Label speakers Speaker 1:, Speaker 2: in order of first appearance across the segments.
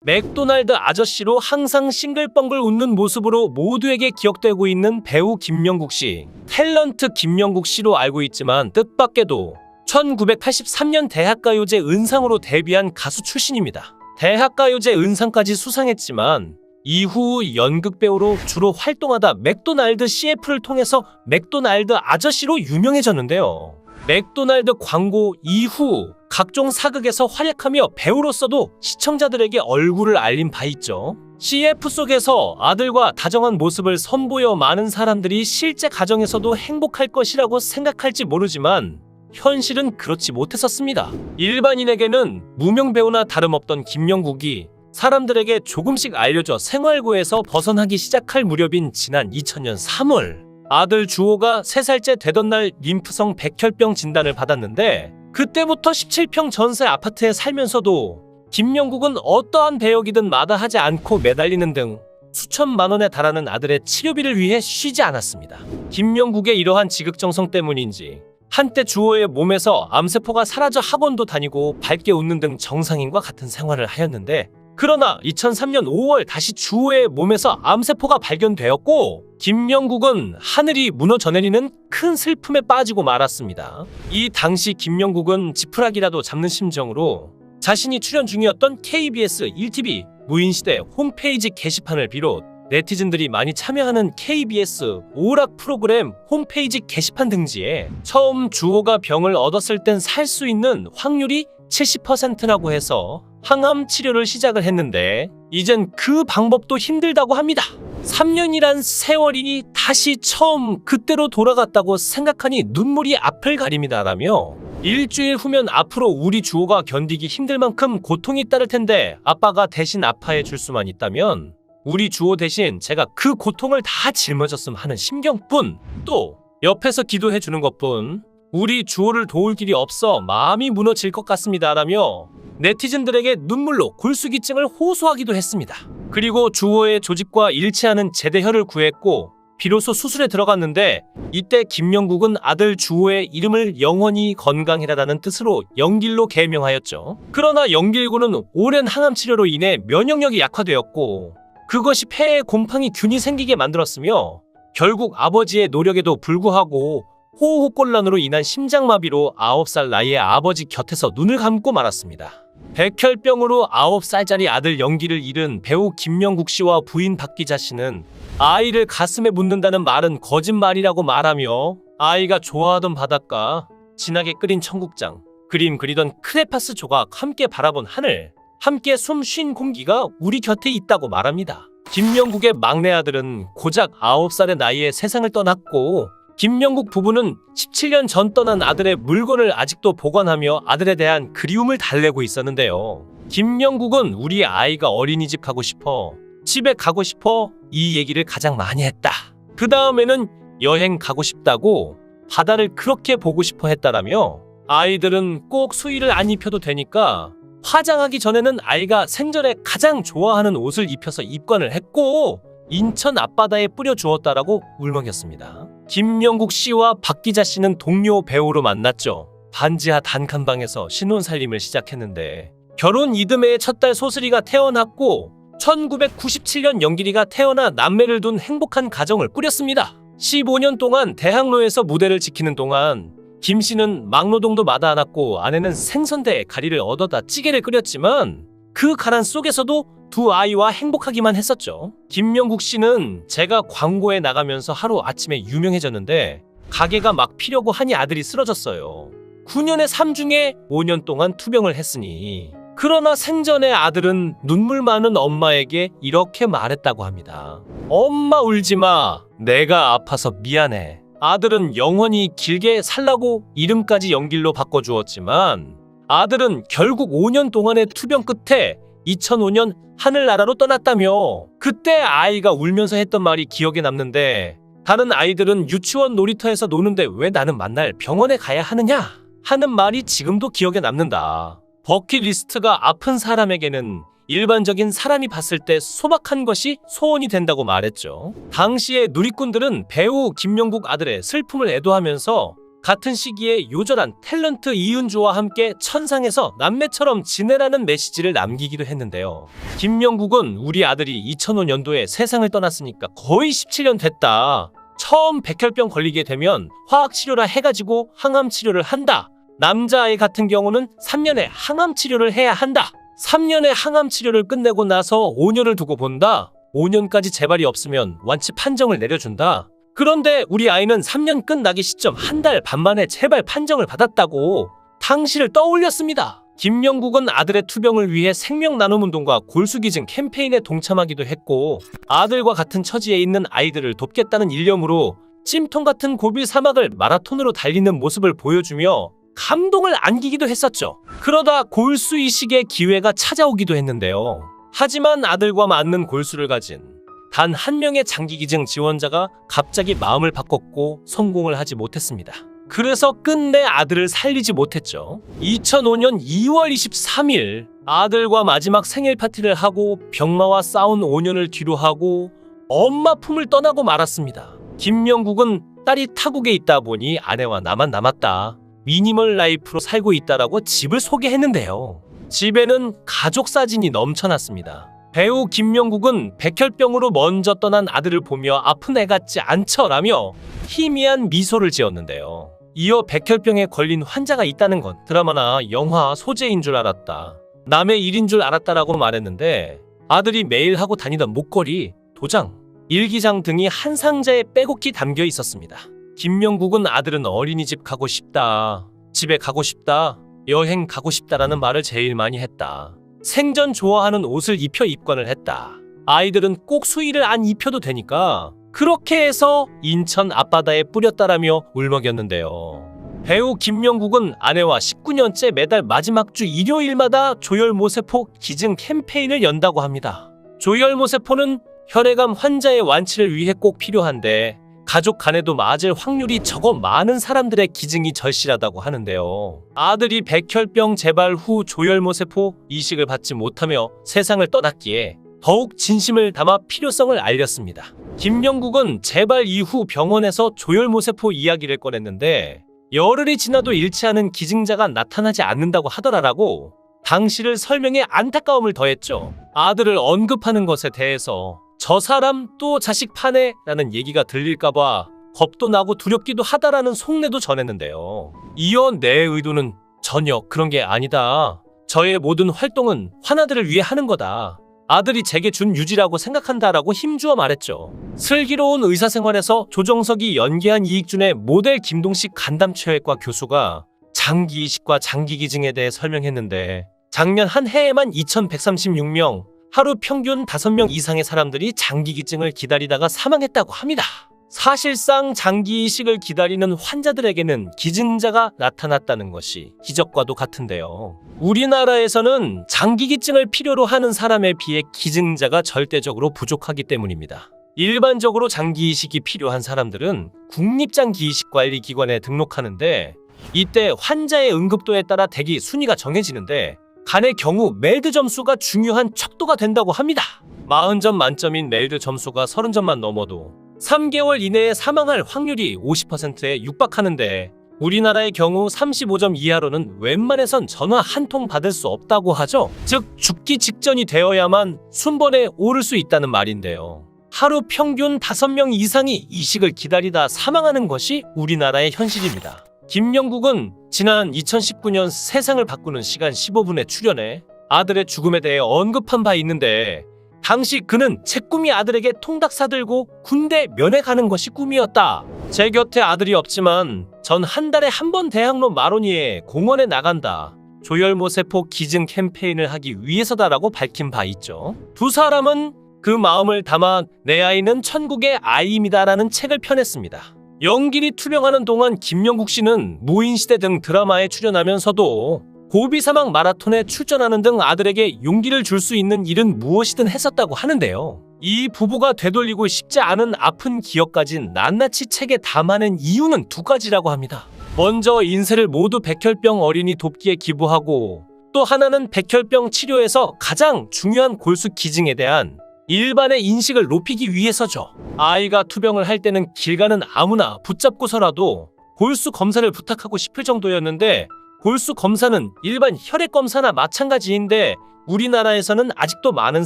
Speaker 1: 맥도날드 아저씨로 항상 싱글벙글 웃는 모습으로 모두에게 기억되고 있는 배우 김명국 씨. 탤런트 김명국 씨로 알고 있지만 뜻밖에도 1983년 대학가요제 은상으로 데뷔한 가수 출신입니다. 대학가요제 은상까지 수상했지만 이후 연극배우로 주로 활동하다 맥도날드 CF를 통해서 맥도날드 아저씨로 유명해졌는데요. 맥도날드 광고 이후 각종 사극에서 활약하며 배우로서도 시청자들에게 얼굴을 알린 바 있죠. CF 속에서 아들과 다정한 모습을 선보여 많은 사람들이 실제 가정에서도 행복할 것이라고 생각할지 모르지만 현실은 그렇지 못했었습니다. 일반인에게는 무명 배우나 다름없던 김명국이 사람들에게 조금씩 알려져 생활고에서 벗어나기 시작할 무렵인 지난 2000년 3월 아들 주호가 3살째 되던 날 림프성 백혈병 진단을 받았는데 그때부터 17평 전세 아파트에 살면서도 김명국은 어떠한 배역이든 마다하지 않고 매달리는 등 수천만 원에 달하는 아들의 치료비를 위해 쉬지 않았습니다. 김명국의 이러한 지극정성 때문인지 한때 주호의 몸에서 암세포가 사라져 학원도 다니고 밝게 웃는 등 정상인과 같은 생활을 하였는데 그러나 2003년 5월 다시 주호의 몸에서 암세포가 발견되었고 김명국은 하늘이 무너져 내리는 큰 슬픔에 빠지고 말았습니다. 이 당시 김명국은 지푸라기라도 잡는 심정으로 자신이 출연 중이었던 KBS 1TV 무인시대 홈페이지 게시판을 비롯 네티즌들이 많이 참여하는 KBS 오락 프로그램 홈페이지 게시판 등지에 처음 주호가 병을 얻었을 땐 살 수 있는 확률이 70%라고 해서 항암 치료를 시작을 했는데 이젠 그 방법도 힘들다고 합니다. 3년이란 세월이 다시 처음 그때로 돌아갔다고 생각하니 눈물이 앞을 가립니다라며 일주일 후면 앞으로 우리 주호가 견디기 힘들 만큼 고통이 따를 텐데 아빠가 대신 아파해 줄 수만 있다면 우리 주호 대신 제가 그 고통을 다 짊어졌음 하는 심경뿐 또 옆에서 기도해 주는 것뿐 우리 주호를 도울 길이 없어 마음이 무너질 것 같습니다라며 네티즌들에게 눈물로 골수기증을 호소하기도 했습니다. 그리고 주호의 조직과 일치하는 제대혈을 구했고 비로소 수술에 들어갔는데 이때 김명국은 아들 주호의 이름을 영원히 건강해라라는 뜻으로 영길로 개명하였죠. 그러나 영길고는 오랜 항암 치료로 인해 면역력이 약화되었고 그것이 폐에 곰팡이 균이 생기게 만들었으며 결국 아버지의 노력에도 불구하고 호흡곤란으로 인한 심장마비로 9살 나이에 아버지 곁에서 눈을 감고 말았습니다. 백혈병으로 9살짜리 아들 영기를 잃은 배우 김명국 씨와 부인 박기자 씨는 아이를 가슴에 묻는다는 말은 거짓말이라고 말하며 아이가 좋아하던 바닷가, 진하게 끓인 청국장, 그림 그리던 크레파스 조각, 함께 바라본 하늘, 함께 숨 쉰 공기가 우리 곁에 있다고 말합니다. 김명국의 막내 아들은 고작 9살의 나이에 세상을 떠났고 김명국 부부는 17년 전 떠난 아들의 물건을 아직도 보관하며 아들에 대한 그리움을 달래고 있었는데요. 김명국은 우리 아이가 어린이집 가고 싶어, 집에 가고 싶어 이 얘기를 가장 많이 했다. 그 다음에는 여행 가고 싶다고 바다를 그렇게 보고 싶어 했다라며 아이들은 꼭 수의를 안 입혀도 되니까 화장하기 전에는 아이가 생전에 가장 좋아하는 옷을 입혀서 입관을 했고 인천 앞바다에 뿌려주었다라고 울먹였습니다. 김명국 씨와 박기자 씨는 동료 배우로 만났죠. 반지하 단칸방에서 신혼살림을 시작했는데 결혼 이듬해에 첫딸 소슬이가 태어났고 1997년 영길이가 태어나 남매를 둔 행복한 가정을 꾸렸습니다. 15년 동안 대학로에서 무대를 지키는 동안 김 씨는 막노동도 마다 않았고 아내는 생선대에 가리를 얻어다 찌개를 끓였지만 그 가난 속에서도 두 아이와 행복하기만 했었죠. 김명국 씨는 제가 광고에 나가면서 하루 아침에 유명해졌는데 가게가 막 피려고 하니 아들이 쓰러졌어요. 9년의 삶 중에 5년 동안 투병을 했으니 그러나 생전에 아들은 눈물 많은 엄마에게 이렇게 말했다고 합니다. 엄마 울지마. 내가 아파서 미안해. 아들은 영원히 길게 살라고 이름까지 영길로 바꿔주었지만 아들은 결국 5년 동안의 투병 끝에 2005년 하늘나라로 떠났다며 그때 아이가 울면서 했던 말이 기억에 남는데 다른 아이들은 유치원 놀이터에서 노는데 왜 나는 만날 병원에 가야 하느냐 하는 말이 지금도 기억에 남는다. 버킷리스트가 아픈 사람에게는 일반적인 사람이 봤을 때 소박한 것이 소원이 된다고 말했죠. 당시의 누리꾼들은 배우 김명국 아들의 슬픔을 애도하면서 같은 시기에 요절한 탤런트 이은주와 함께 천상에서 남매처럼 지내라는 메시지를 남기기도 했는데요. 김명국은 우리 아들이 2005년도에 세상을 떠났으니까 거의 17년 됐다. 처음 백혈병 걸리게 되면 화학치료라 해가지고 항암치료를 한다. 남자아이 같은 경우는 3년에 항암치료를 해야 한다. 3년의 항암치료를 끝내고 나서 5년을 두고 본다. 5년까지 재발이 없으면 완치 판정을 내려준다. 그런데 우리 아이는 3년 끝나기 시점 한 달 반 만에 재발 판정을 받았다고 당시를 떠올렸습니다. 김명국은 아들의 투병을 위해 생명나눔운동과 골수기증 캠페인에 동참하기도 했고 아들과 같은 처지에 있는 아이들을 돕겠다는 일념으로 찜통 같은 고비 사막을 마라톤으로 달리는 모습을 보여주며 감동을 안기기도 했었죠. 그러다 골수 이식의 기회가 찾아오기도 했는데요. 하지만 아들과 맞는 골수를 가진 단 한 명의 장기기증 지원자가 갑자기 마음을 바꿨고 성공을 하지 못했습니다. 그래서 끝내 아들을 살리지 못했죠. 2005년 2월 23일 아들과 마지막 생일 파티를 하고 병마와 싸운 5년을 뒤로 하고 엄마 품을 떠나고 말았습니다. 김명국은 딸이 타국에 있다 보니 아내와 나만 남았다. 미니멀 라이프로 살고 있다라고 집을 소개했는데요. 집에는 가족 사진이 넘쳐났습니다. 배우 김명국은 백혈병으로 먼저 떠난 아들을 보며 아픈 애 같지 않죠라며 희미한 미소를 지었는데요. 이어 백혈병에 걸린 환자가 있다는 건 드라마나 영화 소재인 줄 알았다. 남의 일인 줄 알았다라고 말했는데 아들이 매일 하고 다니던 목걸이, 도장, 일기장 등이 한 상자에 빼곡히 담겨 있었습니다. 김명국은 아들은 어린이집 가고 싶다, 집에 가고 싶다, 여행 가고 싶다라는 말을 제일 많이 했다. 생전 좋아하는 옷을 입혀 입관을 했다. 아이들은 꼭 수의를 안 입혀도 되니까 그렇게 해서 인천 앞바다에 뿌렸다라며 울먹였는데요. 배우 김명국은 아내와 19년째 매달 마지막 주 일요일마다 조혈모세포 기증 캠페인을 연다고 합니다. 조혈모세포는 혈액암 환자의 완치를 위해 꼭 필요한데 가족 간에도 맞을 확률이 적어 많은 사람들의 기증이 절실하다고 하는데요. 아들이 백혈병 재발 후 조혈모세포 이식을 받지 못하며 세상을 떠났기에 더욱 진심을 담아 필요성을 알렸습니다. 김명국은 재발 이후 병원에서 조혈모세포 이야기를 꺼냈는데 열흘이 지나도 잃지 않은 기증자가 나타나지 않는다고 하더라라고 당시를 설명해 안타까움을 더했죠. 아들을 언급하는 것에 대해서 저 사람 또 자식 파네 라는 얘기가 들릴까봐 겁도 나고 두렵기도 하다라는 속내도 전했는데요. 이어 내 의도는 전혀 그런 게 아니다. 저의 모든 활동은 환아들을 위해 하는 거다. 아들이 제게 준 유지라고 생각한다라고 힘주어 말했죠. 슬기로운 의사생활에서 조정석이 연기한 이익준의 모델 김동식 간담체외과 교수가 장기이식과 장기기증에 대해 설명했는데 작년 한 해에만 2136명, 하루 평균 5명 이상의 사람들이 장기기증을 기다리다가 사망했다고 합니다. 사실상 장기이식을 기다리는 환자들에게는 기증자가 나타났다는 것이 기적과도 같은데요. 우리나라에서는 장기기증을 필요로 하는 사람에 비해 기증자가 절대적으로 부족하기 때문입니다. 일반적으로 장기이식이 필요한 사람들은 국립장기이식관리기관에 등록하는데 이때 환자의 응급도에 따라 대기 순위가 정해지는데 간의 경우 멜드 점수가 중요한 척도가 된다고 합니다. 40점 만점인 멜드 점수가 30점만 넘어도 3개월 이내에 사망할 확률이 50%에 육박하는데 우리나라의 경우 35점 이하로는 웬만해선 전화 한 통 받을 수 없다고 하죠. 즉 죽기 직전이 되어야만 순번에 오를 수 있다는 말인데요. 하루 평균 5명 이상이 이식을 기다리다 사망하는 것이 우리나라의 현실입니다. 김명국은 지난 2019년 세상을 바꾸는 시간 15분에 출연해 아들의 죽음에 대해 언급한 바 있는데 당시 그는 제 꿈이 아들에게 통닭 사들고 군대 면회 가는 것이 꿈이었다. 제 곁에 아들이 없지만 전 한 달에 한 번 대학로 마로니에 공원에 나간다. 조혈모세포 기증 캠페인을 하기 위해서다라고 밝힌 바 있죠. 두 사람은 그 마음을 담아 내 아이는 천국의 아이입니다라는 책을 펴냈습니다. 연길이 투병하는 동안 김명국 씨는 무인시대 등 드라마에 출연하면서도 고비사막 마라톤에 출전하는 등 아들에게 용기를 줄 수 있는 일은 무엇이든 했었다고 하는데요. 이 부부가 되돌리고 싶지 않은 아픈 기억까지 낱낱이 책에 담아낸 이유는 두 가지라고 합니다. 먼저 인쇄를 모두 백혈병 어린이 돕기에 기부하고 또 하나는 백혈병 치료에서 가장 중요한 골수 기증에 대한 일반의 인식을 높이기 위해서죠. 아이가 투병을 할 때는 길 가는 아무나 붙잡고서라도 골수 검사를 부탁하고 싶을 정도였는데 골수 검사는 일반 혈액 검사나 마찬가지인데 우리나라에서는 아직도 많은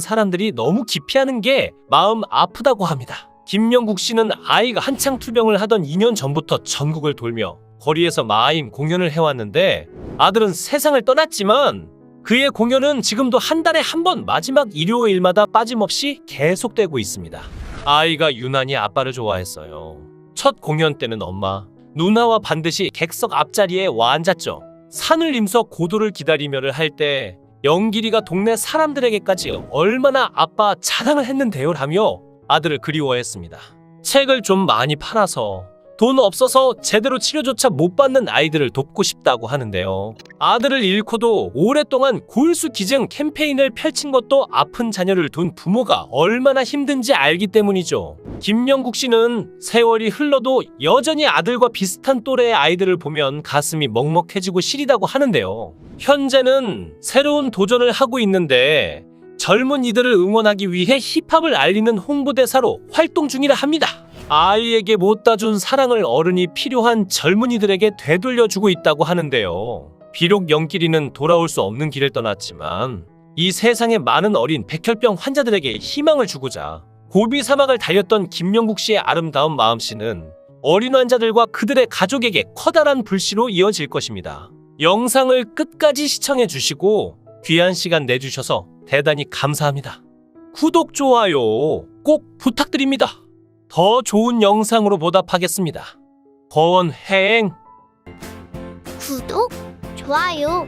Speaker 1: 사람들이 너무 기피하는 게 마음 아프다고 합니다. 김명국 씨는 아이가 한창 투병을 하던 2년 전부터 전국을 돌며 거리에서 마임 공연을 해왔는데 아들은 세상을 떠났지만 그의 공연은 지금도 한 달에 한 번 마지막 일요일마다 빠짐없이 계속되고 있습니다. 아이가 유난히 아빠를 좋아했어요. 첫 공연 때는 엄마, 누나와 반드시 객석 앞자리에 와 앉았죠. 산을 임서 고도를 기다리며를 할 때 영길이가 동네 사람들에게까지 얼마나 아빠 자랑을 했는데요 라며 아들을 그리워했습니다. 책을 좀 많이 팔아서 돈 없어서 제대로 치료조차 못 받는 아이들을 돕고 싶다고 하는데요. 아들을 잃고도 오랫동안 골수 기증 캠페인을 펼친 것도 아픈 자녀를 둔 부모가 얼마나 힘든지 알기 때문이죠. 김명국 씨는 세월이 흘러도 여전히 아들과 비슷한 또래의 아이들을 보면 가슴이 먹먹해지고 시리다고 하는데요. 현재는 새로운 도전을 하고 있는데 젊은 이들을 응원하기 위해 힙합을 알리는 홍보대사로 활동 중이라 합니다. 아이에게 못다 준 사랑을 어른이 필요한 젊은이들에게 되돌려주고 있다고 하는데요. 비록 영길이는 돌아올 수 없는 길을 떠났지만 이 세상의 많은 어린 백혈병 환자들에게 희망을 주고자 고비 사막을 달렸던 김명국 씨의 아름다운 마음씨는 어린 환자들과 그들의 가족에게 커다란 불씨로 이어질 것입니다. 영상을 끝까지 시청해 주시고 귀한 시간 내주셔서 대단히 감사합니다. 구독, 좋아요 꼭 부탁드립니다. 더 좋은 영상으로 보답하겠습니다. 권행.
Speaker 2: 구독, 좋아요